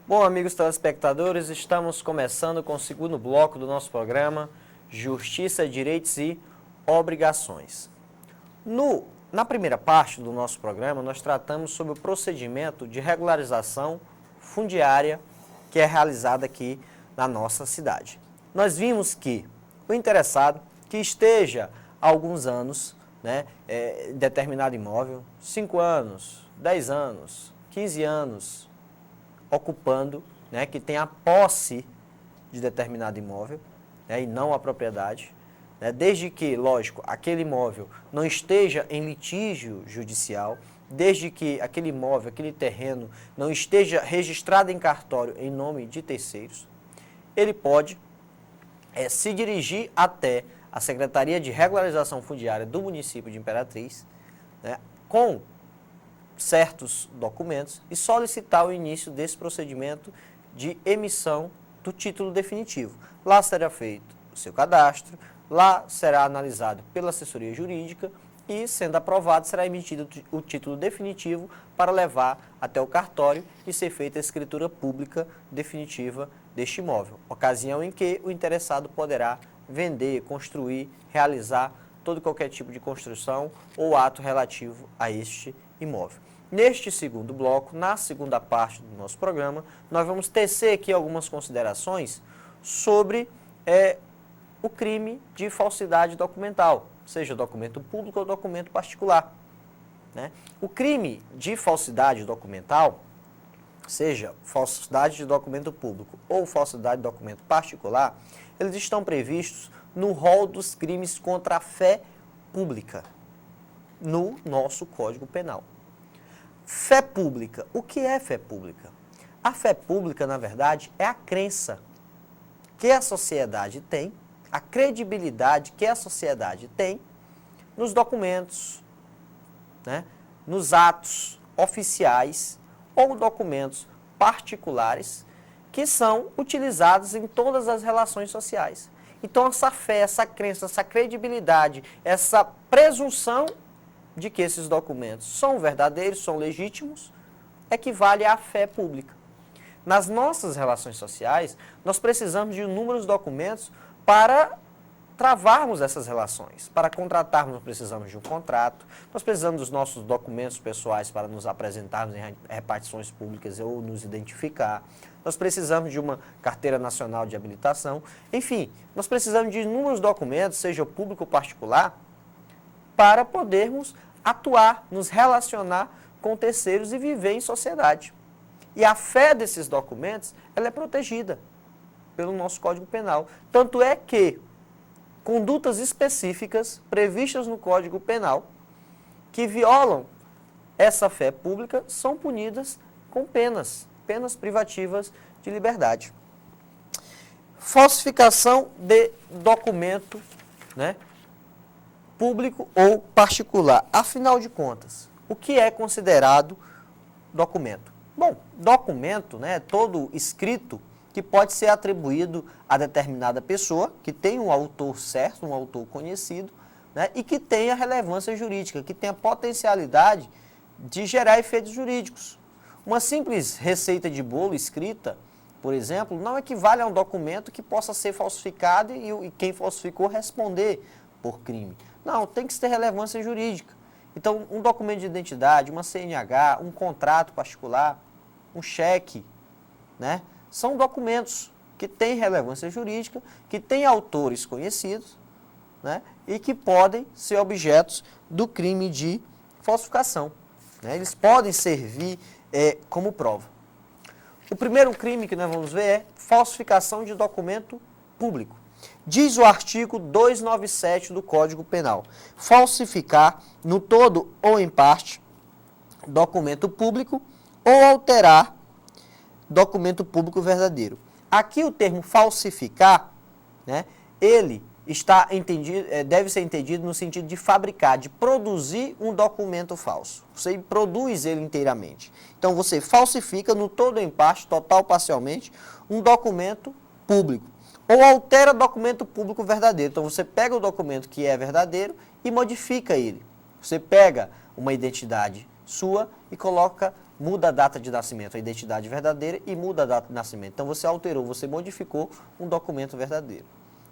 Bom, amigos telespectadores, estamos começando com o segundo bloco do nosso programa Justiça, Direitos e Obrigações. Na primeira parte do nosso programa, nós tratamos sobre o procedimento de regularização fundiária que é realizado aqui na nossa cidade. Nós vimos que o interessado que esteja há alguns anos, em determinado imóvel, 5 anos, 10 anos, 15 anos, ocupando, que tem a posse de determinado imóvel, e não a propriedade, desde que, lógico, aquele imóvel não esteja em litígio judicial, desde que aquele imóvel, aquele terreno não esteja registrado em cartório em nome de terceiros, ele pode se dirigir até a Secretaria de Regularização Fundiária do município de Imperatriz, com certos documentos e solicitar o início desse procedimento de emissão do título definitivo. Lá será feito o seu cadastro, lá será analisado pela assessoria jurídica e, sendo aprovado, será emitido o título definitivo para levar até o cartório e ser feita a escritura pública definitiva deste imóvel, ocasião em que o interessado poderá vender, construir, realizar todo e qualquer tipo de construção ou ato relativo a este imóvel. Neste segundo bloco, na segunda parte do nosso programa, nós vamos tecer aqui algumas considerações sobre o crime de falsidade documental, seja documento público ou documento particular. O crime de falsidade documental, seja falsidade de documento público ou falsidade de documento particular, eles estão previstos no rol dos crimes contra a fé pública, no nosso Código Penal. Fé pública. O que é fé pública? A fé pública, na verdade, é a crença que a sociedade tem, a credibilidade que a sociedade tem nos documentos, nos atos oficiais ou documentos particulares que são utilizados em todas as relações sociais. Então, essa fé, essa crença, essa credibilidade, essa presunção de que esses documentos são verdadeiros, são legítimos, equivale à fé pública. Nas nossas relações sociais, nós precisamos de inúmeros documentos para travarmos essas relações. Para contratarmos, nós precisamos de um contrato, nós precisamos dos nossos documentos pessoais para nos apresentarmos em repartições públicas ou nos identificar, nós precisamos de uma carteira nacional de habilitação, enfim, nós precisamos de inúmeros documentos, seja público ou particular, para podermos atuar, nos relacionar com terceiros e viver em sociedade. E a fé desses documentos, ela é protegida pelo nosso Código Penal. Tanto é que condutas específicas previstas no Código Penal que violam essa fé pública são punidas com penas privativas de liberdade. Falsificação de documento, público ou particular. Afinal de contas, o que é considerado documento? Bom, documento é todo escrito que pode ser atribuído a determinada pessoa, que tem um autor certo, um autor conhecido, e que tenha relevância jurídica, que tenha potencialidade de gerar efeitos jurídicos. Uma simples receita de bolo escrita, por exemplo, não equivale a um documento que possa ser falsificado e quem falsificou responder por crime. Não, tem que ter relevância jurídica. Então, um documento de identidade, uma CNH, um contrato particular, um cheque, são documentos que têm relevância jurídica, que têm autores conhecidos, e que podem ser objetos do crime de falsificação. Eles podem servir como prova. O primeiro crime que nós vamos ver é falsificação de documento público. Diz o artigo 297 do Código Penal: falsificar, no todo ou em parte, documento público ou alterar documento público verdadeiro. Aqui o termo falsificar, ele está entendido, deve ser entendido no sentido de fabricar, de produzir um documento falso. Você produz ele inteiramente. Então você falsifica, no todo ou em parte, total ou parcialmente, um documento público. Ou altera documento público verdadeiro. Então você pega o documento que é verdadeiro e modifica ele. Você pega uma identidade sua e coloca muda a data de nascimento, a identidade verdadeira, e muda a data de nascimento. Então, você alterou, você modificou um documento verdadeiro.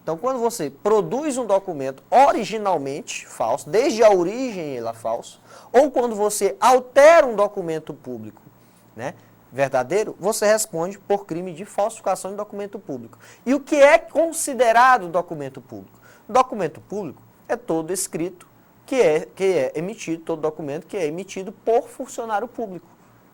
Então, quando você produz um documento originalmente falso, desde a origem ele é falso, ou quando você altera um documento público, né, verdadeiro, você responde por crime de falsificação de documento público. E o que é considerado documento público? Documento público é todo escrito que é emitido, todo documento que é emitido por funcionário público,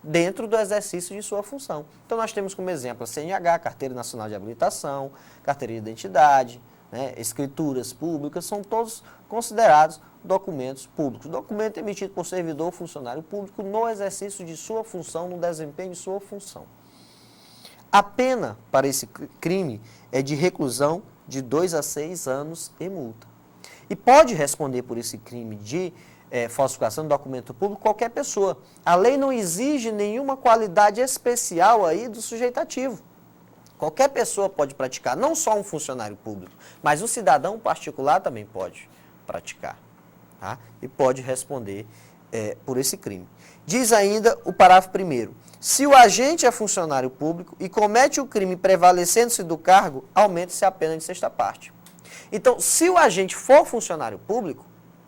dentro do exercício de sua função. Então, nós temos como exemplo a CNH, Carteira Nacional de Habilitação, Carteira de Identidade, né, escrituras públicas, são todos considerados documentos públicos. Documento emitido por servidor ou funcionário público no exercício de sua função, no desempenho de sua função. A pena para esse crime é de reclusão de 2 a 6 anos e multa. E pode responder por esse crime de falsificação de documento público qualquer pessoa. A lei não exige nenhuma qualidade especial aí do sujeito ativo. Qualquer pessoa pode praticar, não só um funcionário público, mas o cidadão particular também pode praticar, tá? E pode responder por esse crime. Diz ainda o parágrafo 1º, se o agente é funcionário público e comete o crime prevalecendo-se do cargo, aumenta-se a pena de sexta parte. Então, se o agente for funcionário público,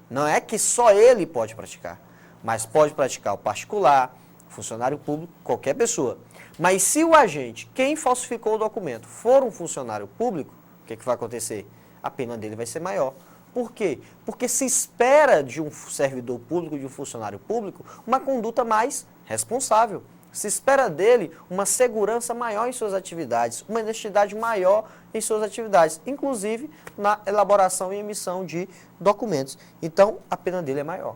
não é que só ele pode praticar, mas pode praticar o particular, funcionário público, qualquer pessoa. Mas se o agente, quem falsificou o documento, for um funcionário público, o que vai acontecer? A pena dele vai ser maior. Por quê? Porque se espera de um servidor público, de um funcionário público, uma conduta mais responsável. Se espera dele uma segurança maior em suas atividades, uma honestidade maior em suas atividades, inclusive na elaboração e emissão de documentos. Então, a pena dele é maior.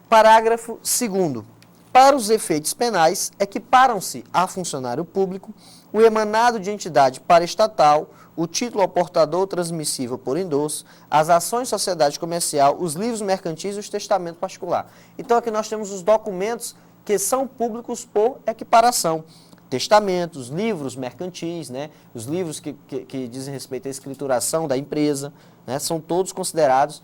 Parágrafo 2º. Para os efeitos penais, equiparam-se a funcionário público o emanado de entidade paraestatal, o título ao portador transmissível por endosso, as ações de sociedade comercial, os livros mercantis e os testamentos particulares. Então, aqui nós temos os documentos que são públicos por equiparação. Testamentos, livros mercantis, né, os livros que dizem respeito à escrituração da empresa, né, são todos considerados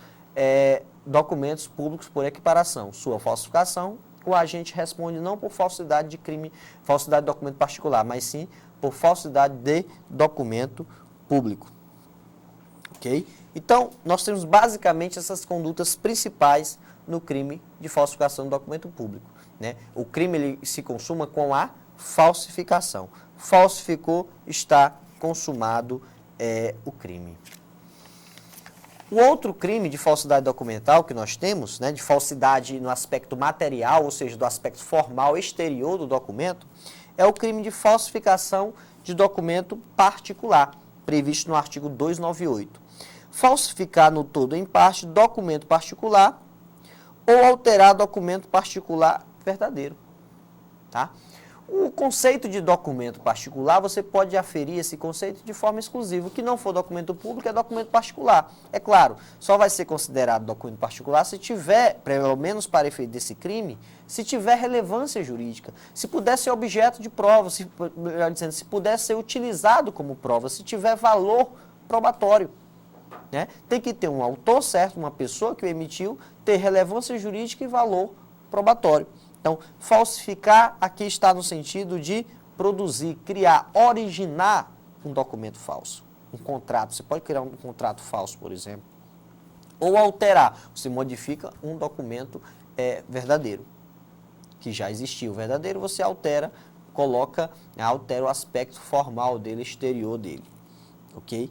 documentos públicos por equiparação. Sua falsificação, o agente responde não por falsidade de crime, falsidade de documento particular, mas sim por falsidade de documento público. Ok? Então, nós temos basicamente essas condutas principais no crime de falsificação de documento público, né? O crime ele se consuma com a falsificação. Falsificou, está consumado o crime. O outro crime de falsidade documental que nós temos, né, de falsidade no aspecto material, ou seja, do aspecto formal exterior do documento, é o crime de falsificação de documento particular, previsto no artigo 298. Falsificar no todo ou em parte documento particular ou alterar documento particular verdadeiro. Tá? O conceito de documento particular, você pode aferir esse conceito de forma exclusiva. O que não for documento público é documento particular. É claro, só vai ser considerado documento particular se tiver, pelo menos para efeito desse crime, se tiver relevância jurídica, se puder ser objeto de prova, melhor dizendo, se puder ser utilizado como prova, se tiver valor probatório. Né? Tem que ter um autor certo, uma pessoa que o emitiu, ter relevância jurídica e valor probatório. Então, falsificar aqui está no sentido de produzir, criar, originar um documento falso, um contrato. Você pode criar um contrato falso, por exemplo. Ou alterar, você modifica um documento verdadeiro, que já existiu. O verdadeiro você altera, altera o aspecto formal dele, exterior dele. Ok?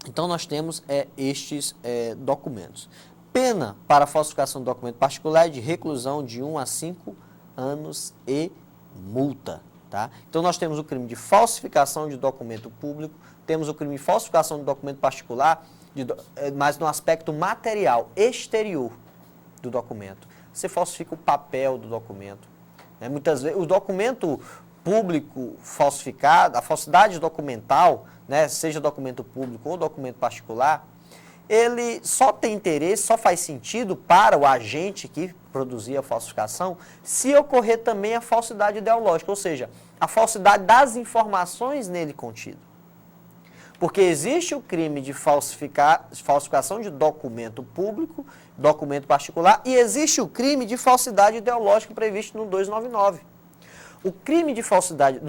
Então, nós temos estes documentos. Pena para falsificação de documento particular é de reclusão de 1 a 5 anos e multa. Tá? Então, nós temos o crime de falsificação de documento público, temos o crime de falsificação de documento particular, mas no aspecto material, exterior do documento. Você falsifica o papel do documento. Né? Muitas vezes, o documento público falsificado, a falsidade documental, né, seja documento público ou documento particular, ele só tem interesse, só faz sentido para o agente que produzia a falsificação se ocorrer também a falsidade ideológica, ou seja, a falsidade das informações nele contido. Porque existe o crime de falsificação de documento público, documento particular, e existe o crime de falsidade ideológica previsto no 299. No crime de falsidade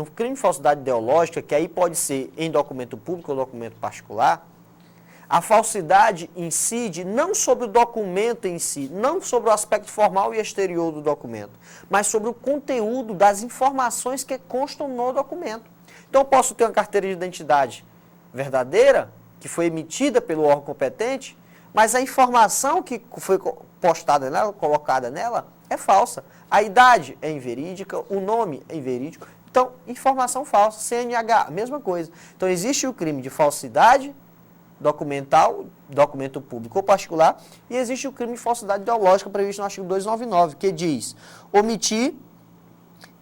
ideológica, que aí pode ser em documento público ou documento particular, a falsidade incide não sobre o documento em si, não sobre o aspecto formal e exterior do documento, mas sobre o conteúdo das informações que constam no documento. Então, eu posso ter uma carteira de identidade verdadeira, que foi emitida pelo órgão competente, mas a informação que foi postada nela, colocada nela, é falsa. A idade é inverídica, o nome é inverídico. Então, informação falsa, CNH, mesma coisa. Então, existe o crime de falsidade documental, documento público ou particular, e existe o crime de falsidade ideológica previsto no artigo 299, que diz omitir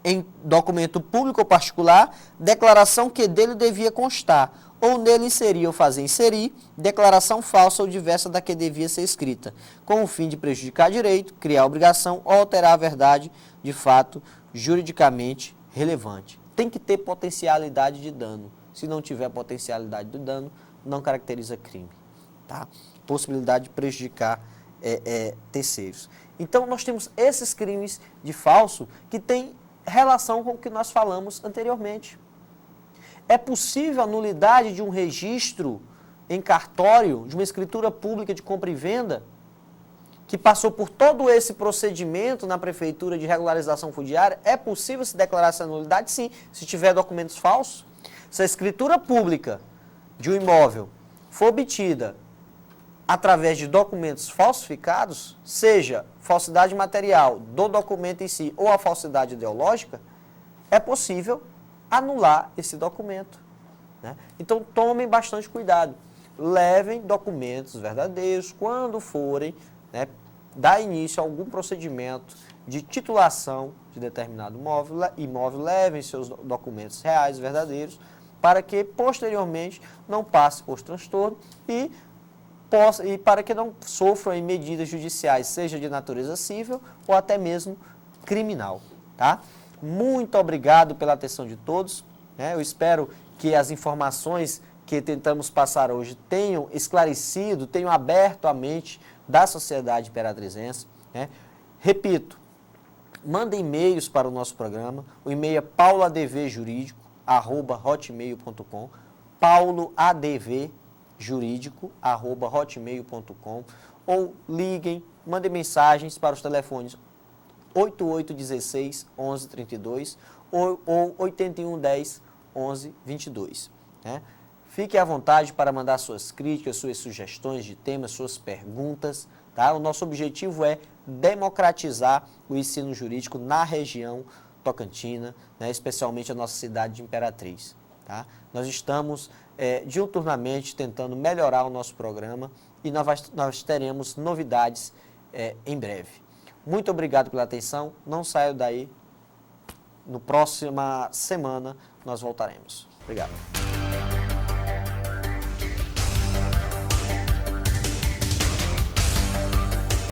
em documento público ou particular declaração que dele devia constar, ou nele inserir ou fazer inserir declaração falsa ou diversa da que devia ser escrita, com o fim de prejudicar direito, criar obrigação ou alterar a verdade de fato juridicamente relevante. Tem que ter potencialidade de dano. Se não tiver potencialidade de dano, não caracteriza crime, tá? Possibilidade de prejudicar terceiros. Então, nós temos esses crimes de falso que têm relação com o que nós falamos anteriormente. É possível a nulidade de um registro em cartório, de uma escritura pública de compra e venda, que passou por todo esse procedimento na prefeitura de regularização fundiária? É possível se declarar essa nulidade? Sim, se tiver documentos falsos. Se a escritura pública de um imóvel for obtida através de documentos falsificados, seja falsidade material do documento em si ou a falsidade ideológica, é possível anular esse documento, né? Então, tomem bastante cuidado. Levem documentos verdadeiros quando forem, né, dar início a algum procedimento de titulação de determinado imóvel, levem seus documentos reais, verdadeiros, para que posteriormente não passe por transtorno e para que não sofram medidas judiciais, seja de natureza civil ou até mesmo criminal, tá? Muito obrigado pela atenção de todos, né? Eu espero que as informações que tentamos passar hoje tenham esclarecido, tenham aberto a mente da sociedade imperatrizense, né? Repito, mandem e-mails para o nosso programa, o e-mail é pauloadvjurídico@hotmail.com, pauloadvjurídico@hotmail.com, ou liguem, mandem mensagens para os telefones 8816 1132 ou 8110 1122, né? Fique à vontade para mandar suas críticas, suas sugestões de temas, suas perguntas, tá? O nosso objetivo é democratizar o ensino jurídico na região tocantina, né? Especialmente a nossa cidade de Imperatriz, tá? Nós estamos diuturnamente tentando melhorar o nosso programa e nós teremos novidades em breve. Muito obrigado pela atenção, não saia daí, no próxima semana nós voltaremos. Obrigado.